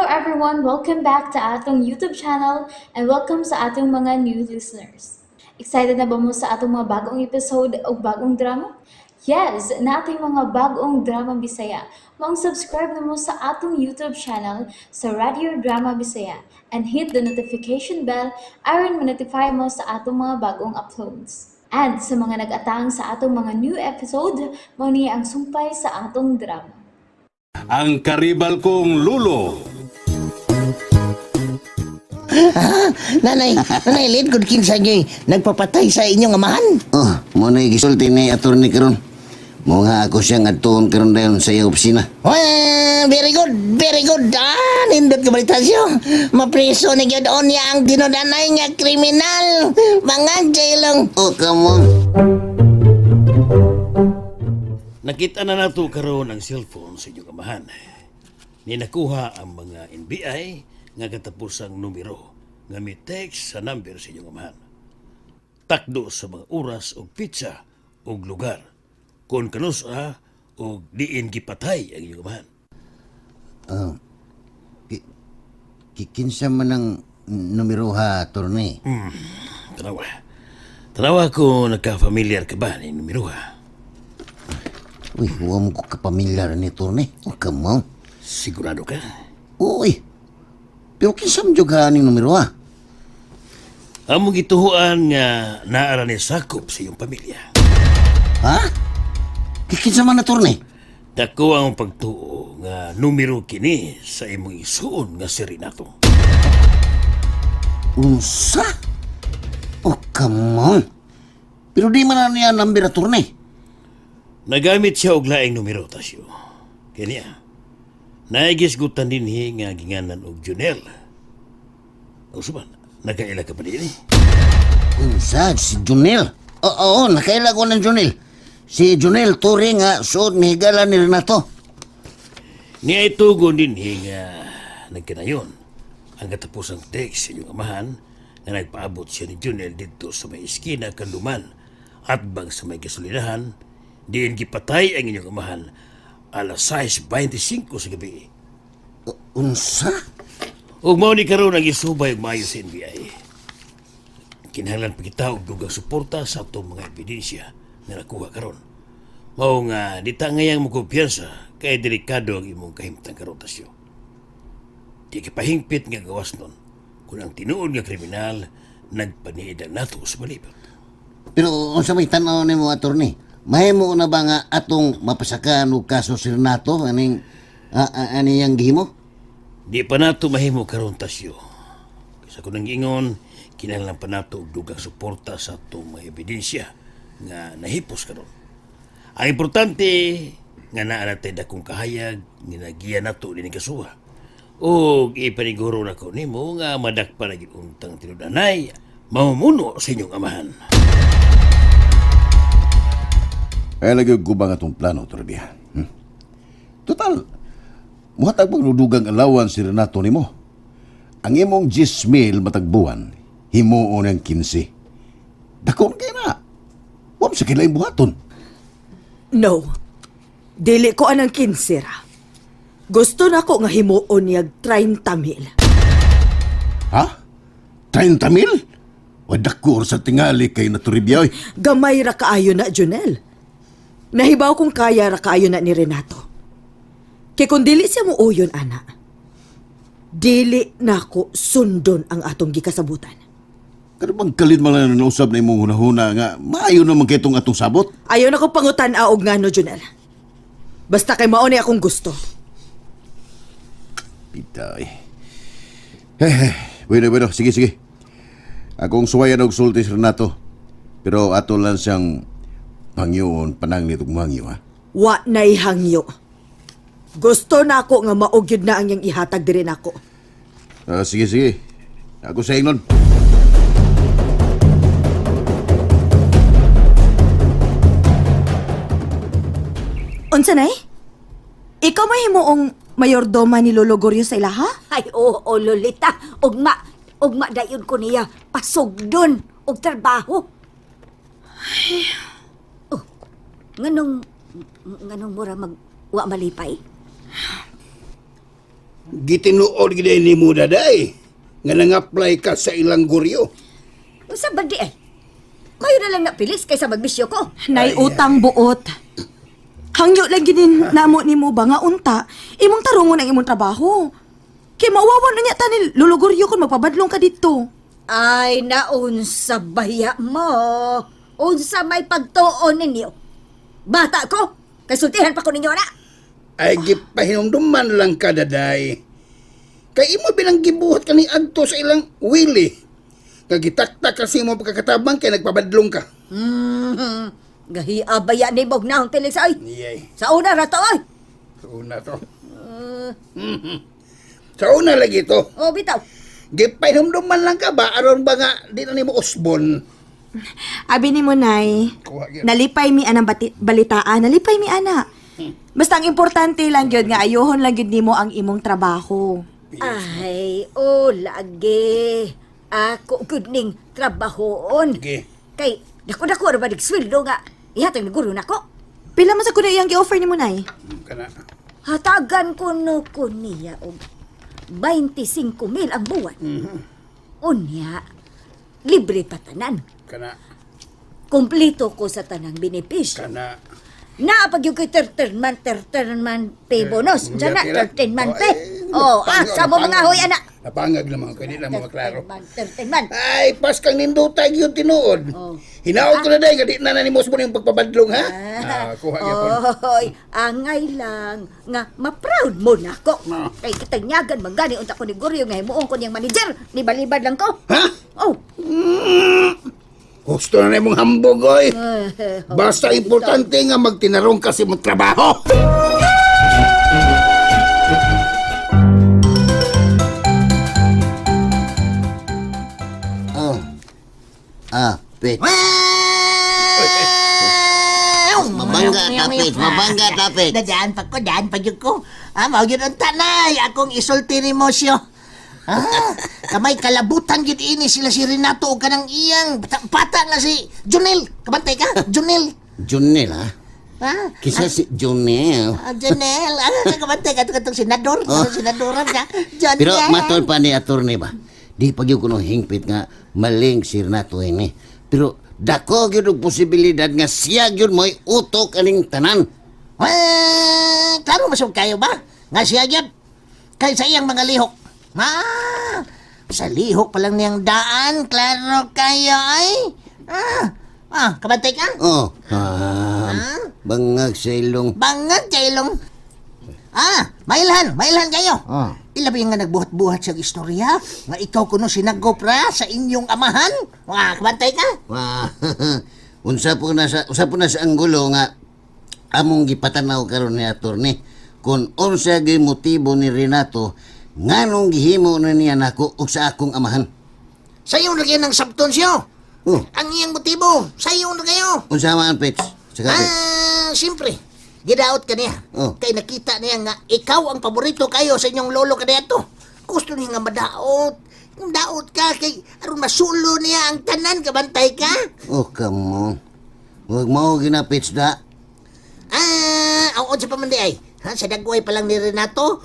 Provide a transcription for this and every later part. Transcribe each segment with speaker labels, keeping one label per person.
Speaker 1: everyone, welcome back to atong YouTube channel and welcome sa atong mga new listeners. Excited na ba mo sa atong mga bagong episode o bagong drama? Yes, na ating mga bagong drama Bisaya. Mag-subscribe na mo sa atong YouTube channel sa Radio Drama Bisaya and hit the notification bell aron ma-notify mo sa atong mga bagong uploads. And sa mga nag-atang sa atong mga new episode, mo niya ang sumpay sa atong drama.
Speaker 2: Ang karibal kong lulo.
Speaker 3: Nanay, lid good kinsa nyo'y nagpapatay sa inyong amahan.
Speaker 4: Oh, mo na gisulti ni attorney karon. Mo nga ako siyang adtuon karon dayon sa iyang opisina.
Speaker 3: Well, very good, very good. Nindot ka balitasyo. Mapriso ni gyud on niya ang dinodanay nga kriminal. Mga jailong.
Speaker 4: Oh, come on.
Speaker 5: Nakita na nato karon ang cellphone sa inyong amahan. Ni nakuha ang mga NBI nga katapusang numero nga may text sa number sa inyong amahan. Takdo sa mga oras o pizza o lugar kung kanusa o diin gipatay ang inyong amahan.
Speaker 4: Kinsa man ang numero ha, attorney?
Speaker 5: Tanawa. Tanawa ko nagka-familiar ka ba ni numero ha?
Speaker 4: Uy, huwag mo ko kapamilyar ni attorney. Oh, come on.
Speaker 5: Sigurado ka?
Speaker 4: Uy, pero kinsa man jud ha ning numero ha?
Speaker 5: Among gituhuan nga naara ni sakop sa iyong pamilya.
Speaker 4: Ha? Kinsa man attorney?
Speaker 5: Dako ang pagtuo nga numero kini sa imong isuon nga si Renato.
Speaker 4: Unsa? Oh, come on. Pero di man na niya number attorney.
Speaker 5: Nagamit siya og laing numero tasyo. Kanya, naigisgutan din nga ginganan og Junel. O suman, nakaila ka pa din eh.
Speaker 4: Unsa? Si Junel? Oo, nakailag ko ng Junel. Si Junel Torre nga suod ni higala ni Renato.
Speaker 5: Niya itugon din nga nagkinayon. Ang katapusang text sa inyong amahan nga nagpaabot siya ni Junel dito sa may iskina kanduman at bang sa may gasolinahan diin gipatay ang inyong amahan alas 6:25 sa gabi.
Speaker 4: Unsa?
Speaker 5: Ug mao ni karon ang isubay og maayo sa NBI. Kinahanglan pa kita og dugang suporta sa atong mga ebidensya nga nakuha karon. Mao nga di ta ngayang mo kumpiyansa kay delikado ang imong kahimtang karon tasyo. Di ka pahingpit nga gawas nun kung ang tinuod nga kriminal nagpaniidang nato sa malibot.
Speaker 4: Pero unsa may tan-aw nimo attorney? Mahimo na ba nga atong mapasakan og kaso si Renato ani yang gihimo?
Speaker 5: Di pa nato mahimo karon tasyo. Sa kunang giingon, kinahanglan pa nato og dugang suporta sa atong mga ebidensya nga nahipos karon. Ang importante nga naa natay dakong kahayag nga nagiya nato dinhi kasuha. O ipaniguro na ko nimo nga madakpa na gyud untang tinudanay mamumuno sa inyong amahan.
Speaker 2: Kaya lagi gubang atong plano, Torbiya. Total, muhatag magnudugang alawan si Renato nimo. Ang imong 10,000 matagbuan, himuon ang 15. Dakon kayo na. Huwag sa kilaing buhaton.
Speaker 6: No. Dili ko anang kinsira. Gusto na ko nga himuon niyag 30,000.
Speaker 2: Ha? 30,000? Wadakor sa tingali kay Naturibya.
Speaker 6: Gamay ra kaayo na, Junel. Nahibaw kung kaya ra kaayo na ni Renato. Kay kung dili siya mo uyon, ana, dili na ko sundon ang atong gikasabutan.
Speaker 2: Kada bang kalit man lang nausab na imong hunahuna nga, maayo naman kay itong atong sabot.
Speaker 6: Ayaw na ko pangutan-a og ngano, Junel. Basta kay mauni akong gusto.
Speaker 2: Pitay. Bueno, sige. Akong suwayan og sulti si Renato. Pero ato lang siyang pangyoon panang nitong mangyo, ha?
Speaker 6: Wa na'y hangyo. Gusto na ako nga maugyod na ang iyang ihatag diri nako.
Speaker 2: Sige. Ako sa ingnon.
Speaker 6: Unsa nay? Ikaw may himuong mayordoma ni Lolo Goryo sa ilaha?
Speaker 7: Ay, oo, Lolita. Ugma dayon ko niya. Pasugdon. Og trabaho. Oh, nganong mura wa malipay?
Speaker 8: Gitinuod gid ni mo daday nga nang-apply ka sa ilang guryo.
Speaker 7: Usa ba di ay? Mayo na lang napilis kaysa magbisyo ko.
Speaker 6: Nay utang buot. Hangyo lang ginin namo nimo ba nga unta, imong tarungon ang imong trabaho. Kay mawawan na niya tanil luluguryo kon magpabadlong ka dito.
Speaker 7: Ay, naunsa baya mo. Unsa may pagtuon ninyo. Bata ko, kasultihan pa ko ninyo na.
Speaker 8: Ay gipahinumduman lang ka daday. Kay imo bilang gibuhat ka ni adto sa ilang wili. Kagitaktak kasi mo pagkakatabang kay nagpabadlong ka.
Speaker 7: Gahia baya ni Bog na ang tilig sa ay.
Speaker 8: Iyay.
Speaker 7: Sa una ra to ay.
Speaker 8: Sa una to. Sa una lagi to.
Speaker 7: O bitaw.
Speaker 8: Gipahinumduman lang ka ba? Aron ba nga di na nimo usbon?
Speaker 6: Abi ni mo nay,
Speaker 8: Kuha gyud.
Speaker 6: nalipay mi anang balitaan, nalipay mi ana. Basta ang importante lang yun nga ayohon lang yun nimo ang imong trabaho.
Speaker 7: Ay, o lagi. Ako gud ning trabahoon.
Speaker 8: Sige.
Speaker 7: Kay dako-dako ra ba dig sweldo nga. Ihatag ni guro nako.
Speaker 6: Pila man sa kuno iyang gi-offer nimo nay?
Speaker 8: Kana.
Speaker 7: Hatagan ko no ko niya og 25,000 ang buwan. Unya, libre pa tanan.
Speaker 8: Kana.
Speaker 7: Kumplito ko sa tanang benepisyo.
Speaker 8: Kana.
Speaker 7: Naapag yung kay 13 man pay bonus. Diyan na, 13 man pay. Oh, sa mo mga hoy, anak.
Speaker 8: Napangag naman ko, hindi lang mo maklaro.
Speaker 7: 13 man.
Speaker 8: Ay, pas kang nindutag yun tinuod.
Speaker 7: Oh.
Speaker 8: Hinaot ko na dahil, di na nanimos mo yung pagpabadlong, ha? Kuha niya po.
Speaker 7: Oy, angay lang nga ma-proud mo na ko.
Speaker 8: Ah.
Speaker 7: Kay kitanyagan manggani unta ko ni Guryo nga himuon ko niyang manager, ni balibad lang ko.
Speaker 8: Ha?
Speaker 7: Oh.
Speaker 8: Gusto na mong hambog, oy. Basta importante nga magtinarong kasi mong trabaho.
Speaker 4: Oh. Pits. Mabangga tapit, mabangga tapit.
Speaker 3: Dadaan pa ko, daan pa yun ko. Mao yun ang tanay, akong isulti ni Mosyo. Kamay kalabutan yun ini sila si Renato o kanang iyang pata nga si Junel. Kabantay ka, Junel.
Speaker 4: Junel, ha?
Speaker 3: Ha?
Speaker 4: Kisa si Junel.
Speaker 3: Junel, kabantay ka itong senador. Senadoran ka. Junel.
Speaker 4: Pero matol pa ni attorney ba? Di pag yung kuno hingpit nga maling si Renato ini. Pero dako gyud og posibilidad nga siya gyud mo'y utok aning tanan.
Speaker 3: Klaro masog kayo ba? Nga siya yun. Kaya sa iyang mga lihok. Sa lihok pa lang niyang daan. Klaro kayo ay. Kabantay ka?
Speaker 4: Oh, bangag sa ilong.
Speaker 3: Bangag kailong. Mailhan kayo. Ilabi nga nagbuhat-buhat sa istorya nga ikaw kuno sinagopra sa inyong amahan. Kabantay ka?
Speaker 4: Unsa po na sa anggulo nga among gipatanaw karon ni attorney kung unsa gyud motibo ni Renato nganong gihimo na niya nako og sa akong amahan.
Speaker 3: Sayo na kayo ng sabton siyo.
Speaker 4: Oh,
Speaker 3: Ang iyang motibo, sayo na kayo.
Speaker 4: unsa man Pets? Sa kapit.
Speaker 3: Siyempre. Gidaot ka niya.
Speaker 4: Oh.
Speaker 3: Kay nakita niya nga ikaw ang paborito kayo sa inyong lolo kadayan to. Gusto niya nga madaot. Yung daot ka kay aron masulo niya ang tanan kabantay ka.
Speaker 4: Oh, come on. Huwag mo ginapits da.
Speaker 3: Ang sa pamandi ay. Sa dagway pa lang ni Renato.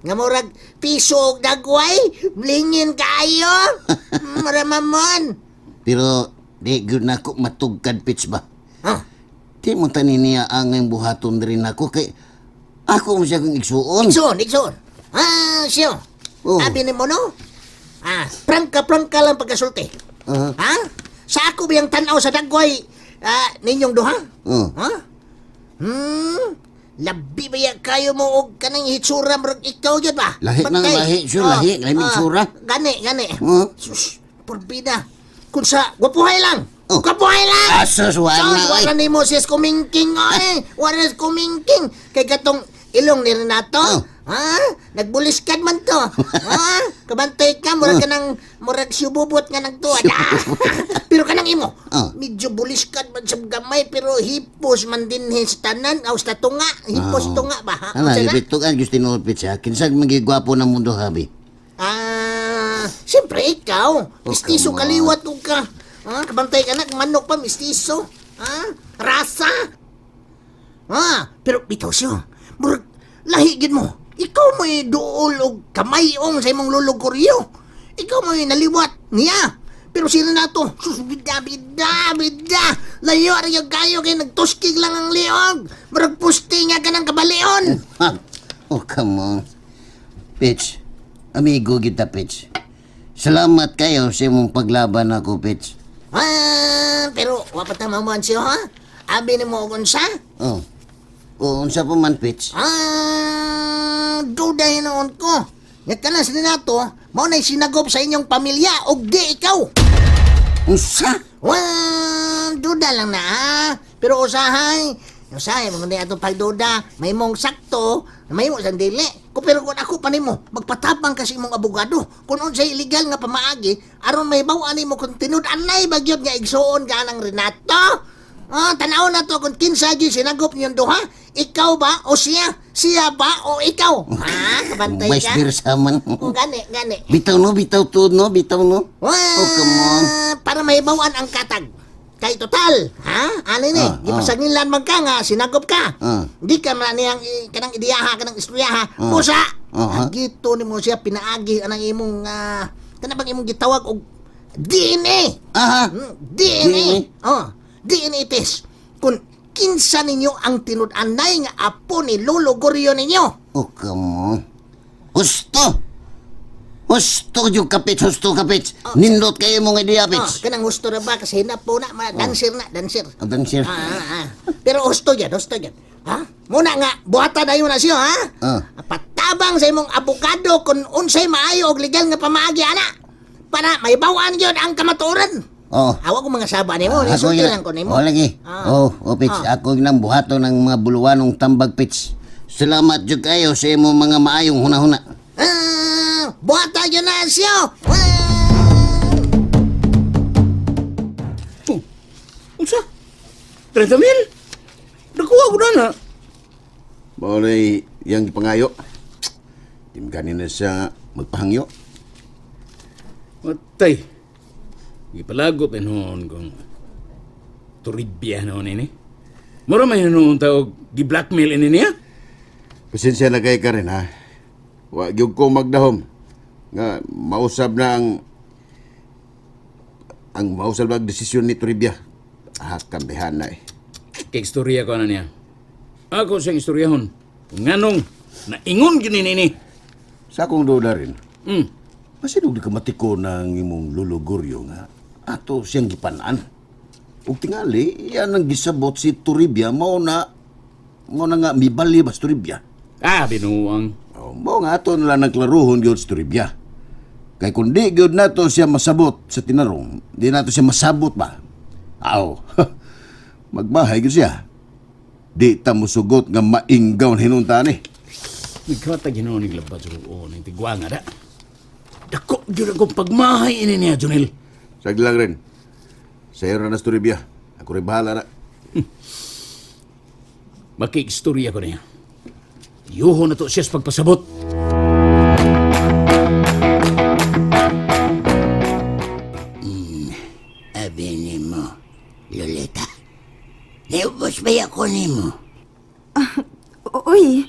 Speaker 3: Nga murag piso og dagway. Blingin kayo. Maramamon.
Speaker 4: Pero di gyud nako matugkad Pits ba?
Speaker 3: Ha?
Speaker 4: Di mo tanin niya ang buhaton rin ako kay ako mo siya kong igsuon.
Speaker 3: Ikson. Siyo.
Speaker 4: Oh.
Speaker 3: Abi ni mo no? Prangka lang pagkasulti. Ha? Sa ako biyang tanaw sa dagway ninyong duha?
Speaker 4: Oh.
Speaker 3: Ha? Labi ba yan kayo mo og kanang hitsura murag ikaw yun ba?
Speaker 4: Lahi nang
Speaker 3: Bantay.
Speaker 4: lahi, sure, lahi hitsura.
Speaker 3: Gani.
Speaker 4: Oh.
Speaker 3: Sus, porbida. Kung sa gwapuhay lang.
Speaker 4: Oh.
Speaker 3: Gwapuhay lang!
Speaker 4: Asos, wala,
Speaker 3: Wala
Speaker 4: oy.
Speaker 3: ni Moses kumingking, oy. Wala kumingking. Kay katong ilong ni Renato.
Speaker 4: Oh.
Speaker 3: Nagbuliskan man to. Kabantay ka, murag ka ng, murag siyububot nga nagtuwa. Pero kanang imo,
Speaker 4: Oh.
Speaker 3: medyo buliskan man sa gamay, pero hipos man din sa tanan, aw sa tunga. Hipos tunga ba?
Speaker 4: Ana,
Speaker 3: Unsa na?
Speaker 4: ibitugan gusto tinulog Pits ha. Kinsag magigwapo ng mundo habi.
Speaker 3: Siyempre ikaw. Mistiso
Speaker 4: come on.
Speaker 3: kaliwat o ka. Kabantay ka na, manok pa, mistiso. Rasa. Pero bitaw siyo, murag, lahigin mo. Ikaw mo'y duol o kamayong sa imong luluguryo. Ikaw mo'y naliwat niya. Pero si Renato, sus, bida. Layo rin yung kayo kaya nagtuskig lang ang liog. Marag pusti nga ka ng kabalion.
Speaker 4: Oh, come on. Pitch, amigo kita, Pitch. Salamat kayo sa imong paglaban ako, Pitch.
Speaker 3: Pero wapat na mamuhan siya, ha? Abi ni mo kung sa?
Speaker 4: Oh. O, unsa pa man, Pitch?
Speaker 3: Duda hinoon ko. Nga ka na si Renato, mao na'y sinagop sa inyong pamilya o di ikaw.
Speaker 4: Unsa?
Speaker 3: Duda lang na, ha? Pero usahay, mga hindi atong pagduda, may mong sakto, may mong sandili. Pero kung ako pa nimo, magpatapang kasi mong abogado. Kung unsay illegal nga pamaagi, aron may bawaan mo kung tinud-anay bagyod nga igsuon ka ng Renato. Tanaw na to kung kinsa gyud sinagop niyong duha. Ikaw ba o siya? Siya ba o ikaw? Kabantay
Speaker 4: Vice
Speaker 3: ka?
Speaker 4: versa man.
Speaker 3: Gani.
Speaker 4: Bitaw no, bitaw tuod no, bitaw no. Oh, come on.
Speaker 3: Para may bawaan ang katag. Kay total, ha? Ano ni? Gipasagilan man ka nga, sinagop ka. Di ka man niyang kanang idiyaha, kanang istoryaha. Busa! Gito ni mo siya pinaagi anang imong, kanang bang imong gitawag og DNA. DNA. DNA test. Kung kinsa ninyo ang tinud-anay nga apo ni Lolo Goryo ninyo.
Speaker 4: Oh, come on. Husto yung kapit, Nindot kayo mong idea, Pitch.
Speaker 3: Kanang gusto na ba? Kasi hinap po na, dancer.
Speaker 4: Abang sir.
Speaker 3: Pero husto yan. Ha? Muna nga, buhatan na yun na siya, ha? Patabang sa imong abogado kung unsay maayo og legal nga pamaagi, ana. Para may bawaan yun ang kamatuoran. Hawa ko mga saba ni mo, nisulti lang ko ni mo.
Speaker 4: Lagi. Pitch, ako nang buhato ng mga buluwanong tambag, Pitch. Salamat jud kayo sa imong mga maayong hunahuna.
Speaker 3: Buhatan yun na siya.
Speaker 8: Unsa? 30,000? Nakuha ko na.
Speaker 2: Maulay yang ipangayo. Timgani na siya magpahangyo.
Speaker 8: Matay. Gipalagot na noon kung turibya noon ini. Mura may noon tao gi-blackmail ini niya.
Speaker 2: Pasensya na kay ka rin, ha? Wa gyud ko magdahom. Nga, mausab na ang mausab na ang desisyon ni Toribia. Kambihan na eh.
Speaker 8: Kay istorya ko na niya. Ako siyang istoryahon. Kung nganong naingon gini ini.
Speaker 2: Sa akong duda rin,
Speaker 8: Hmm.
Speaker 2: masinong di ka matiko ng imong luluguryo nga ato siyang gipanaan. Ug tingali, yan ang gisabot si Toribia, mao na nga mibali ba si Toribia.
Speaker 8: Binuang.
Speaker 2: Mao nga ato nila nagklaruhon gyud si Toribia. Kay kung di gyud nato siya masabot sa tinarong, di nato siya masabot ba? Magbahay gyud siya. Di ta musugot nga mainggaw hinunta ni.
Speaker 8: Nagkata ginawa ni Glabat sa roon. Ang tigwa nga da. Dako, yun akong pagmahay ini niya, Jonel.
Speaker 2: Saglang rin. Sa'yo na si Toribia. Ako rin bahala na.
Speaker 8: Makikistorya ko niya. Yuho na to siya sa pagpasabot.
Speaker 4: Abi ni mo, Loleta. Naubos ba ako ni mo?
Speaker 6: Uy,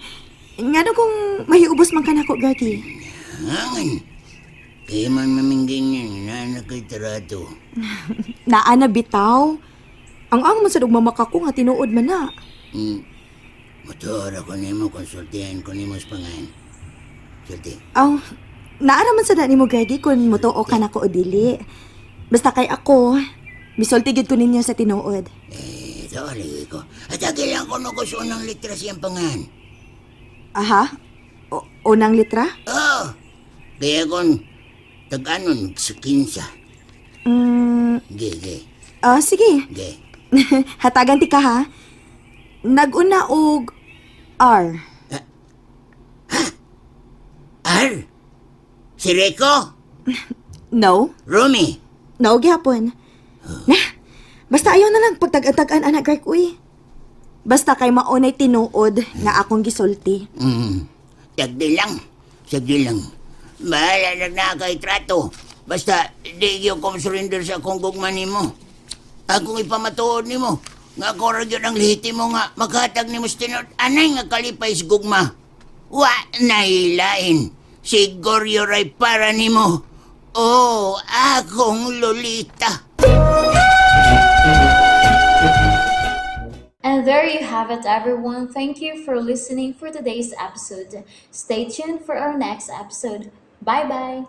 Speaker 6: nga na kung may ubos man ka na ko, Gagi.
Speaker 4: Hangan. Kaya man maminggin yun, nanak kay Tarato.
Speaker 6: Naana bitaw. Ang man sa dugmamak ako nga tinuod man na.
Speaker 4: Motor ako ni mo, konsultihan ko ni mo sa pangan. Sulti.
Speaker 6: Naara man sa ni mo, Gagi, kung mutuo ka na ko o dili. Basta kay ako, misultigid ko ninyo sa tinuod.
Speaker 4: Sorry ko. At agilan ko gusto ng litra siyang pangan.
Speaker 6: Aha? Unang litra?
Speaker 4: Kaya kung tag-anon sa kinsa. Ge.
Speaker 6: Sige.
Speaker 4: Ge.
Speaker 6: Hatagan ti ka, ha? Nag-una og R.
Speaker 4: R? Si Rico?
Speaker 6: No?
Speaker 4: Romy?
Speaker 6: No, gihapon. Basta ayaw na lang pagtag-atagan, anak, Greg, uy. Basta kay maunay tinuod nga akong gisulti.
Speaker 4: Sagdi lang. Bahala na kay trato. Basta, di yung kong surrender sa akong gugma ni mo. Akong ipamatuod ni mo. Nga korag yun ang lihiti mo nga, maghatag ni mo sa tinod. Anay nga kalipay sa gugma.
Speaker 9: Wa nailain. Siguro ray para nimo. Oh, akong Lolita.
Speaker 1: And there you have it, everyone. Thank you for listening for today's episode. Stay tuned for our next episode. Bye bye.